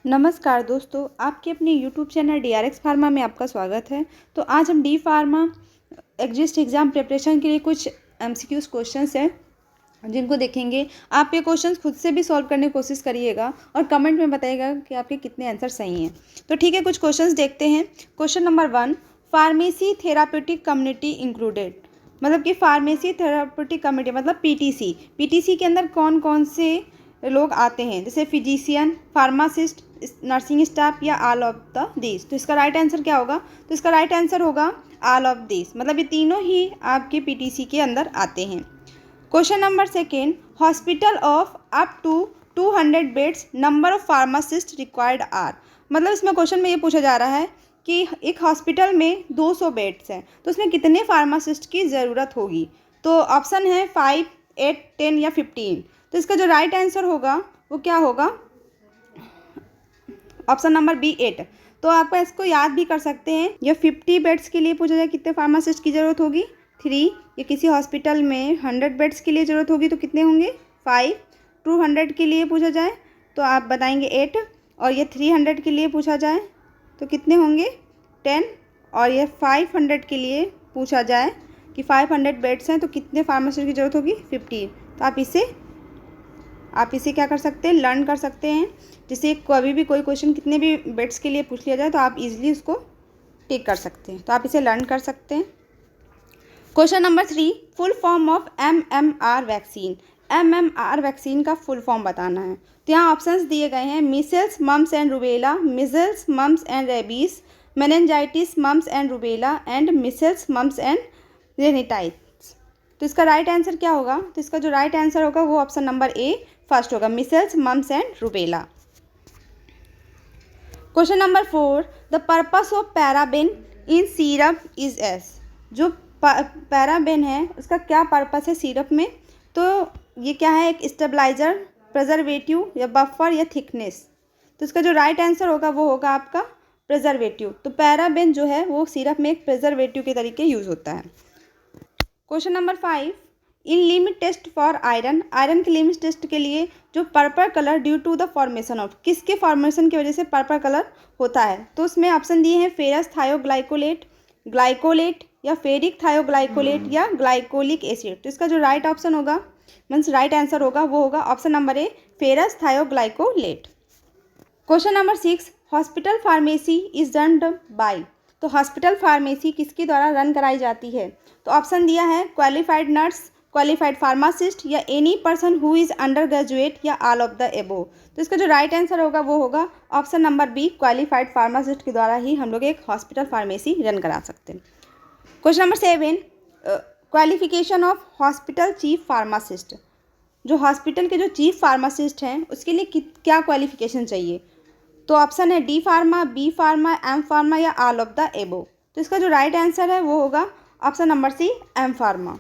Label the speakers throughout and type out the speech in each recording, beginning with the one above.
Speaker 1: नमस्कार दोस्तों, आपके अपने यूट्यूब चैनल DRX फार्मा में आपका स्वागत है। तो आज हम D pharma exist exam preparation के लिए कुछ MCQs क्वेश्चंस हैं जिनको देखेंगे। आप ये क्वेश्चंस खुद से भी सॉल्व करने की कोशिश करिएगा और कमेंट में बताइएगा कि आपके कितने आंसर सही हैं। तो ठीक है, कुछ क्वेश्चंस देखते हैं। Question number 1, pharmacy therapeutic community included, मतलब कि फार्मेसी थेराप्यूटिक कम्युनिटी मतलब पीटीसी के अंदर कौन कौन से लोग आते हैं, जैसे फिजिशियन, फार्मासिस्ट, नर्सिंग स्टाफ या ऑल ऑफ द दिस। तो इसका राइट आंसर क्या होगा? तो इसका राइट आंसर होगा ऑल ऑफ दिस, मतलब ये तीनों ही आपके पीटीसी के अंदर आते हैं। Question number 2, hospital of up to 200 beds, number of pharmacist required are. मतलब इसमें क्वेश्चन में ये पूछा जा रहा है कि एक हॉस्पिटल में 200 बेड्स हैं, तो उसमें कितने फार्मासिस्ट की ज़रूरत होगी। तो ऑप्शन है 5, 8, 10 या 15। तो इसका जो राइट आंसर होगा वो क्या होगा? Option number B 8। तो आप इसको याद भी कर सकते हैं। या 50 बेड्स के लिए पूछा जाए कितने फार्मासिस्ट की ज़रूरत होगी, 3। या किसी हॉस्पिटल में 100 बेड्स के लिए ज़रूरत होगी तो कितने होंगे, 5। 200 के लिए पूछा जाए तो आप बताएंगे 8। और ये 300 के लिए पूछा जाए तो कितने होंगे, 10। और ये 500 के लिए पूछा जाए कि 500 बेड्स हैं तो कितने फार्मासिस्ट की ज़रूरत होगी, 50। तो आप इसे क्या कर सकते हैं, लर्न कर सकते हैं। जैसे कभी भी कोई क्वेश्चन कितने भी बेड्स के लिए पूछ लिया जाए तो आप इजीली उसको टिक कर सकते हैं। तो आप इसे लर्न कर सकते हैं। Question number 3, full form of MMR vaccine. MMR vaccine का फुल फॉर्म बताना है। तो यहाँ ऑप्शंस दिए गए हैं, measles, mumps and rubella, measles, mumps and rabies, meningitis, mumps and rubella and measles, mumps and rhinitis. तो इसका राइट आंसर क्या होगा? तो इसका जो राइट आंसर होगा वो ऑप्शन नंबर ए फर्स्ट होगा, measles, mumps and rubella. Question number 4, the purpose of paraben in syrup is as. जो पैराबेन है उसका क्या पर्पस है सिरप में? तो ये क्या है, एक स्टेबलाइजर, प्रिजर्वेटिव या बफर या थिकनेस। तो इसका जो राइट आंसर होगा वो होगा आपका प्रिजर्वेटिव। तो पैराबेन जो है वो सिरप में एक प्रिजर्वेटिव के तरीके यूज़ होता है। Question number 5, in limit test for iron. Iron के लिमिट टेस्ट के लिए जो purple colour due to the formation of, किसके फॉर्मेशन की वजह से पर्पल कलर होता है? तो उसमें ऑप्शन दिए हैं, फेरस थायोग्लाइकोलेट, ग्लाइकोलेट या फेरिक थायोग्लाइकोलेट या ग्लाइकोलिक एसिड। तो इसका जो राइट ऑप्शन होगा मीन्स राइट आंसर होगा वो होगा option number A, ferrous thioglycolate. Question number 6, hospital pharmacy is run by. तो हॉस्पिटल फार्मेसी किसके द्वारा रन कराई जाती है? तो ऑप्शन दिया है, क्वालिफाइड नर्स, क्वालिफाइड फार्मासिस्ट या any person who is undergraduate या ऑल ऑफ द एबोव। तो इसका जो राइट आंसर होगा वो होगा option number B, qualified pharmacist के द्वारा ही हम लोग एक हॉस्पिटल फार्मेसी रन करा सकते हैं। Question number 7, qualification of hospital chief pharmacist. जो हॉस्पिटल के जो चीफ फार्मासिस्ट हैं उसके लिए क्या क्वालिफिकेशन चाहिए? तो ऑप्शन है D pharma, B pharma, M pharma या ऑल ऑफ द एबोव। तो इसका जो राइट आंसर है वो होगा option number C, M pharma.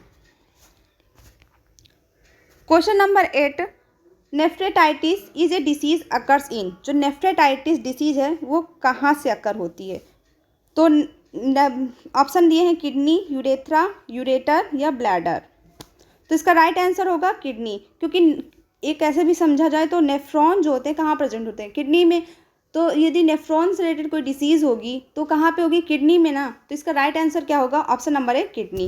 Speaker 1: Question number 8, nephritis is a disease occurs in. जो नेफ्रेटाइटिस डिसीज है वो कहाँ से अकर होती है? तो ऑप्शन दिए हैं, किडनी, यूरेथ्रा, यूरेटर या ब्लैडर। तो इसका राइट आंसर होगा किडनी, क्योंकि एक ऐसे भी समझा जाए तो नेफ्रॉन जो होते हैं कहाँ प्रेजेंट होते हैं, किडनी में। तो यदि नेफ्रॉन से रिलेटेड कोई डिसीज़ होगी तो कहाँ पे होगी, किडनी में ना। तो इसका राइट आंसर क्या होगा? Option number A, kidney.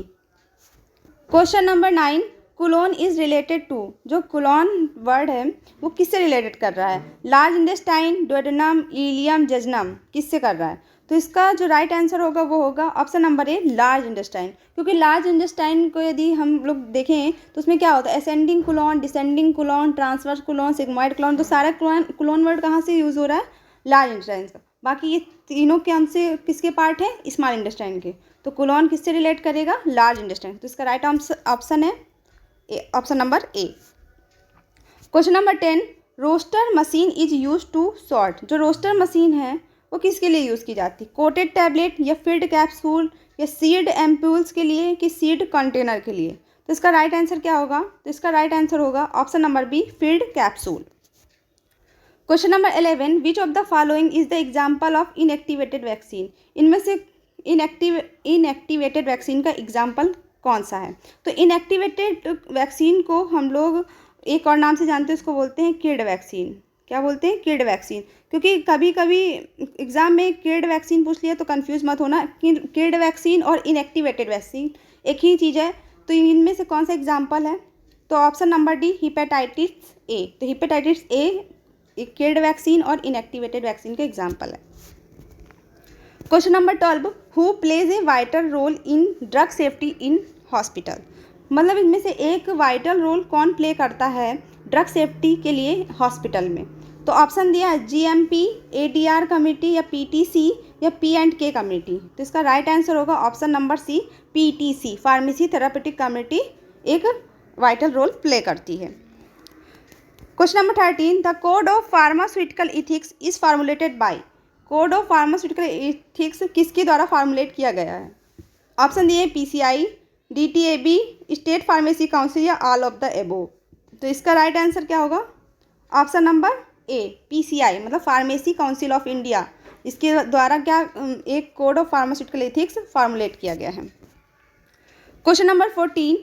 Speaker 1: Question number 9, colon is related to. जो कुलोन वर्ड है वो किससे रिलेटेड कर रहा है? लार्ज इंटेस्टाइन, डुओडेनम, इलियम, जजनम, किससे कर रहा है? तो इसका जो राइट आंसर होगा वो होगा ऑप्शन नंबर ए, लार्ज इंटेस्टाइन। क्योंकि लार्ज इंटेस्टाइन को यदि हम लोग देखें तो उसमें क्या होता है, ascending Quilon, descending Quilon, transverse Quilon, sigmoid Quilon. तो सारा कुलोन वर्ड कहाँ से यूज़ हो रहा है? लार्ज इंटेस्टाइन का। बाकी ये तीनों के अंश से किसके पार्ट है? स्मॉल इंटेस्टाइन के। तो कुलोन किससे रिलेट करेगा? Large intestine. तो इसका राइट ऑप्शन है option number A. Question number 10, roster machine is use to sort. जो रोस्टर मशीन है वो किसके लिए यूज़ की जाती है? कोटेड टैबलेट या फील्ड कैप्सूल या सीड एम्पूल्स के लिए कि सीड कंटेनर के लिए? तो इसका राइट आंसर क्या होगा? तो इसका राइट आंसर होगा option number B, filled capsule. Question number 11, which of the following is the example of inactivated vaccine. इनमें से इनएक्टिवेटेड वैक्सीन का एग्जाम्पल कौन सा है? तो इनएक्टिवेटेड वैक्सीन को हम लोग एक और नाम से जानते हैं, उसको बोलते हैं किड वैक्सीन। क्या बोलते हैं, किड वैक्सीन। क्योंकि कभी कभी एग्ज़ाम में किड वैक्सीन पूछ लिया तो कंफ्यूज मत होना, किड वैक्सीन और इनएक्टिवेटेड वैक्सीन एक ही चीज़ है। तो इनमें से कौन सा एग्जाम्पल है, तो option number D hepatitis A. तो हिपेटाइटिस ए किड वैक्सीन और इनएक्टिवेटेड वैक्सीन के एग्जाम्पल है। Question number 12, who plays a vital role in drug safety in hospital. मतलब इनमें से एक वाइटल रोल कौन प्ले करता है ड्रग सेफ्टी के लिए हॉस्पिटल में। तो ऑप्शन दिया है GMP, ADR कमेटी या PTC या P&K कमेटी। तो इसका राइट आंसर होगा option number C, PTC, pharmacy therapeutic committee एक वाइटल रोल प्ले करती है। Question number 13, the code of pharmaceutical ethics is formulated by. Code of pharmaceutical ethics किसके द्वारा फार्मुलेट किया गया है। ऑप्शन दिए PCI, DTAB, state pharmacy council या ऑल ऑफ द एबोव। तो इसका राइट आंसर क्या होगा, ऑप्शन नंबर ए PCI, मतलब फार्मेसी काउंसिल ऑफ इंडिया, इसके द्वारा क्या एक code of pharmaceutical ethics formulate किया गया है। क्वेश्चन नंबर 14,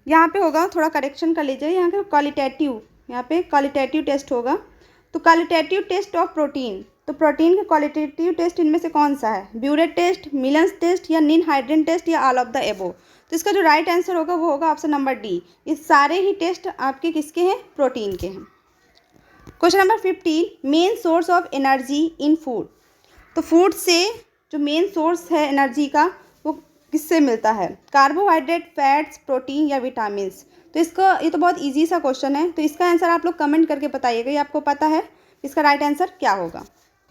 Speaker 1: यहाँ पे होगा, थोड़ा करेक्शन कर लीजिए, यहाँ पे क्वालिटेटिव, यहाँ पे क्वालिटेटिव टेस्ट होगा। तो क्वालिटेटिव टेस्ट ऑफ प्रोटीन, तो प्रोटीन के क्वालिटेटिव टेस्ट इनमें से कौन सा है, ब्यूरेट टेस्ट, मिलन्स टेस्ट या निन हाइड्रेन टेस्ट या ऑल ऑफ द एबोव। तो इसका जो राइट आंसर होगा वो होगा ऑप्शन नंबर डी, ये सारे ही टेस्ट आपके किसके हैं, प्रोटीन के हैं। Question number 15, main source of energy in food. तो फूड से जो मेन सोर्स है एनर्जी का वो किससे मिलता है, कार्बोहाइड्रेट, फैट्स, प्रोटीन या विटामिन्स। तो इसका ये तो बहुत इजी सा क्वेश्चन है, तो इसका आंसर आप लोग कमेंट करके बताइएगा, ये आपको पता है इसका राइट आंसर क्या होगा।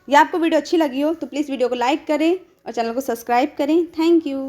Speaker 1: या आपको वीडियो अच्छी लगी हो तो प्लीज़ वीडियो को लाइक करें और चैनल को सब्सक्राइब करें। Thank you.